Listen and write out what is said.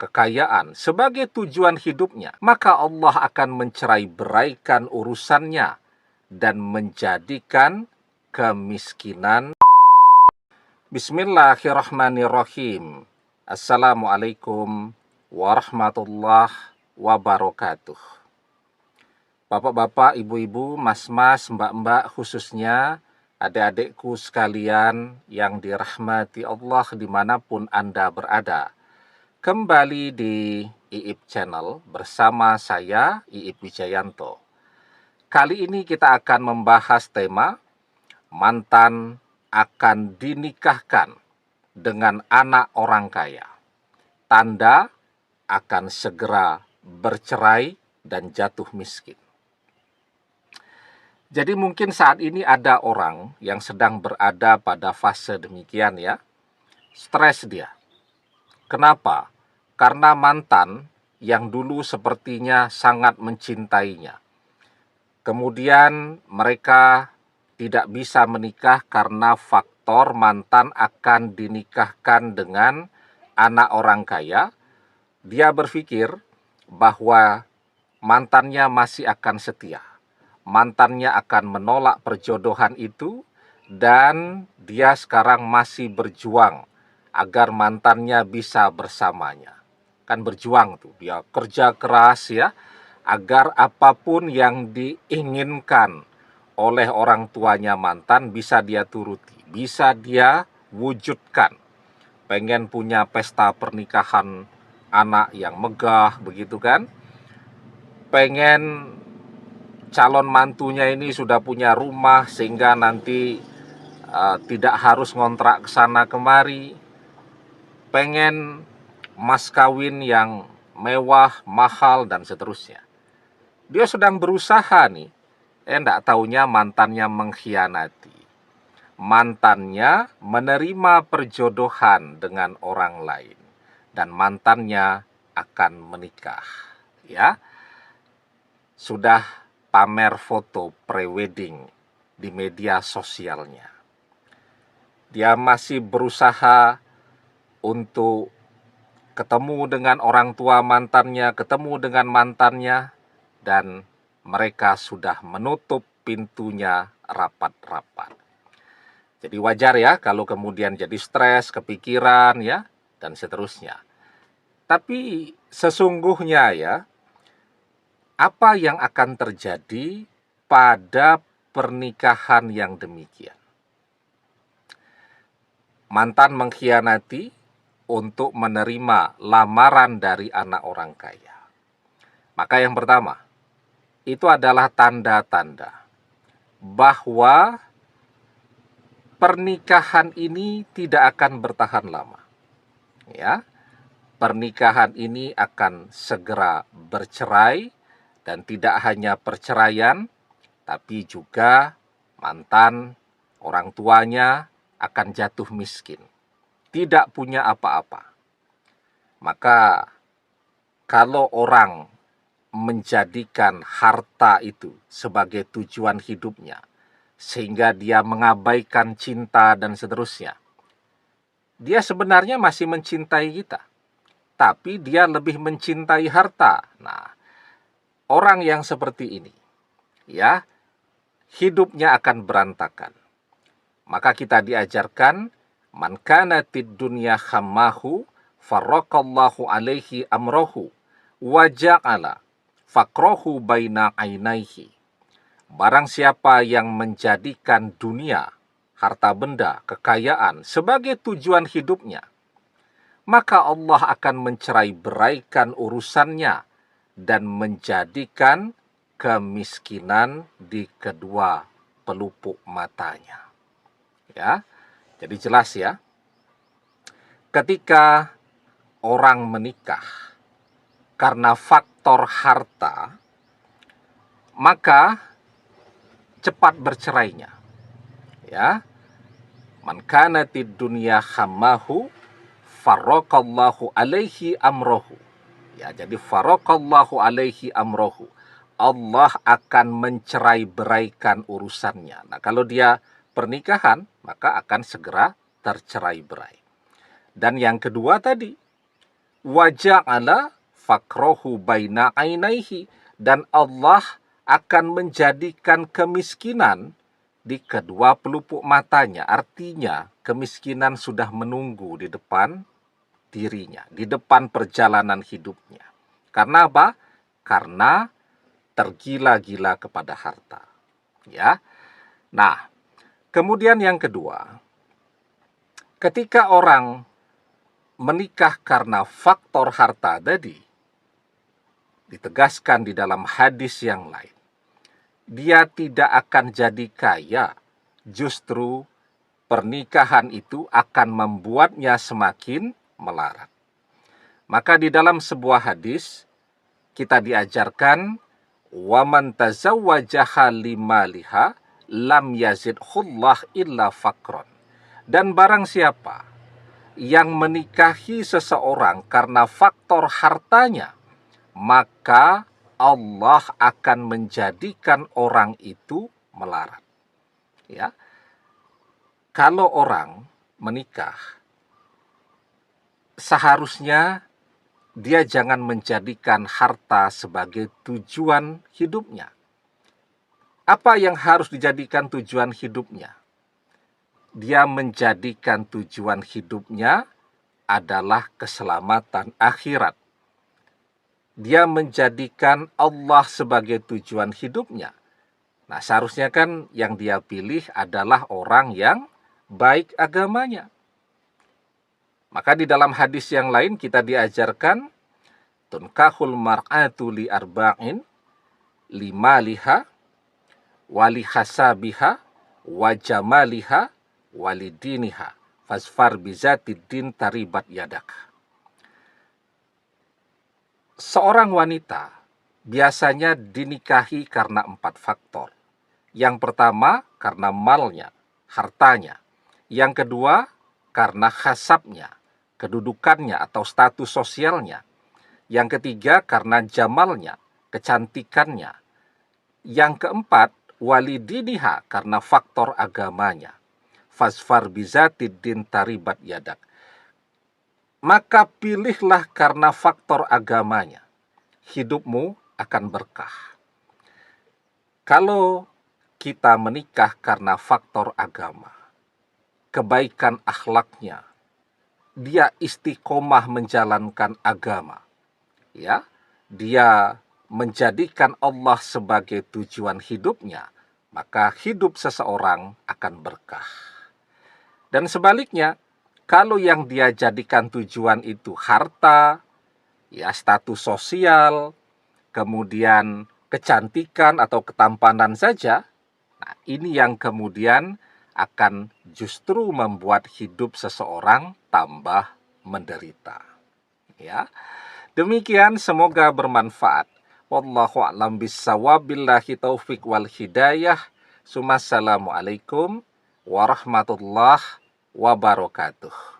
kekayaan sebagai tujuan hidupnya, maka Allah akan mencerai-beraikan urusannya dan menjadikan kemiskinan. Bismillahirrahmanirrahim. Assalamualaikum warahmatullahi wabarakatuh. Bapak-bapak, ibu-ibu, mas-mas, mbak-mbak, khususnya adik-adikku sekalian yang dirahmati Allah dimanapun Anda berada. Kembali di IIP Channel bersama saya, IIP Wijayanto. Kali ini kita akan membahas tema mantan akan dinikahkan dengan anak orang kaya. Tanda akan segera bercerai dan jatuh miskin. Jadi mungkin saat ini ada orang yang sedang berada pada fase demikian ya. Stres dia. Kenapa? Karena mantan yang dulu sepertinya sangat mencintainya. Kemudian mereka tidak bisa menikah karena faktor mantan akan dinikahkan dengan anak orang kaya. Dia berpikir bahwa mantannya masih akan setia. Mantannya akan menolak perjodohan itu dan dia sekarang masih berjuang agar mantannya bisa bersamanya. Kan berjuang tuh, dia kerja keras ya, agar apapun yang diinginkan oleh orang tuanya mantan bisa dia turuti, bisa dia wujudkan. Pengen punya pesta pernikahan anak yang megah, begitu kan? Pengen calon mantunya ini sudah punya rumah sehingga nanti tidak harus ngontrak ke sana kemari. Pengen mas kawin yang mewah, mahal, dan seterusnya. Dia sedang berusaha nih. Enggak taunya mantannya mengkhianati. Mantannya menerima perjodohan dengan orang lain. Dan mantannya akan menikah. Ya, sudah pamer foto prewedding di media sosialnya. Dia masih berusaha untuk ketemu dengan orang tua mantannya, ketemu dengan mantannya, dan mereka sudah menutup pintunya rapat-rapat. Jadi wajar ya kalau kemudian jadi stres, kepikiran ya, dan seterusnya. Tapi sesungguhnya ya, apa yang akan terjadi pada pernikahan yang demikian? Mantan mengkhianati untuk menerima lamaran dari anak orang kaya. Maka yang pertama, itu adalah tanda-tanda bahwa pernikahan ini tidak akan bertahan lama. Ya, pernikahan ini akan segera bercerai dan tidak hanya perceraian, tapi juga mantan orang tuanya akan jatuh miskin, tidak punya apa-apa. Maka kalau orang menjadikan harta itu sebagai tujuan hidupnya, sehingga dia mengabaikan cinta dan seterusnya, dia sebenarnya masih mencintai kita, tapi dia lebih mencintai harta. Nah, orang yang seperti ini, ya, hidupnya akan berantakan. Maka kita diajarkan, man kanatid dunya hammahu farraqallahu alaihi amrohu wa ja'ala fakrohu baina ainaihi. Barang siapa yang menjadikan dunia, harta benda, kekayaan sebagai tujuan hidupnya, maka Allah akan mencerai-beraikan urusannya dan menjadikan kemiskinan di kedua pelupuk matanya. Ya, jadi jelas ya, ketika orang menikah karena faktor harta, maka cepat bercerainya. Ya, man kanatid dunya hammahu farraqallahu alaihi amrohu. Ya, jadi farraqallahu alaihi amrohu. Allah akan mencerai-beraikan urusannya. Nah, kalau dia pernikahan, maka akan segera tercerai-berai. Dan yang kedua tadi, Wa ja'ala faqrahu baina ainaihi, dan Allah akan menjadikan kemiskinan di kedua pelupuk matanya. Artinya kemiskinan sudah menunggu di depan dirinya, di depan perjalanan hidupnya. Karena apa? Karena tergila-gila kepada harta. Ya. Nah, kemudian yang kedua, ketika orang menikah karena faktor harta tadi, ditegaskan di dalam hadis yang lain, dia tidak akan jadi kaya, justru pernikahan itu akan membuatnya semakin melarat. Maka di dalam sebuah hadis kita diajarkan, waman tazawwajaha limaliha lam yazidhullah illa faqron. Dan barang siapa yang menikahi seseorang karena faktor hartanya, maka Allah akan menjadikan orang itu melarat. Ya. Kalau orang menikah, seharusnya dia jangan menjadikan harta sebagai tujuan hidupnya. Apa yang harus dijadikan tujuan hidupnya? Dia menjadikan tujuan hidupnya adalah keselamatan akhirat. Dia menjadikan Allah sebagai tujuan hidupnya. Nah, seharusnya kan yang dia pilih adalah orang yang baik agamanya. Maka di dalam hadis yang lain kita diajarkan, tunkahul mar'atu li arba'in, limaliha, wali hasabiha, wa jamaliha, walidiniha, fasfar bizatiddin taribat yadak. Seorang wanita biasanya dinikahi karena 4 faktor. Yang pertama, karena malnya, hartanya. Yang kedua, karena hasabnya, kedudukannya atau status sosialnya. Yang ketiga, karena jamalnya, kecantikannya. Yang keempat, walidiniha, karena faktor agamanya. Fasfar bizatiddin taribat yadak. Maka pilihlah karena faktor agamanya. Hidupmu akan berkah. Kalau kita menikah karena faktor agama, kebaikan akhlaknya, dia istiqomah menjalankan agama, ya, dia menjadikan Allah sebagai tujuan hidupnya, maka hidup seseorang akan berkah. Dan sebaliknya, kalau yang dia jadikan tujuan itu harta, ya, status sosial, kemudian kecantikan atau ketampanan saja, nah ini yang kemudian akan justru membuat hidup seseorang tambah menderita. Ya. Demikian, semoga bermanfaat. Wallahu a'lam bissawab, billahi taufik wal hidayah. Assalamualaikum warahmatullahi wabarakatuh.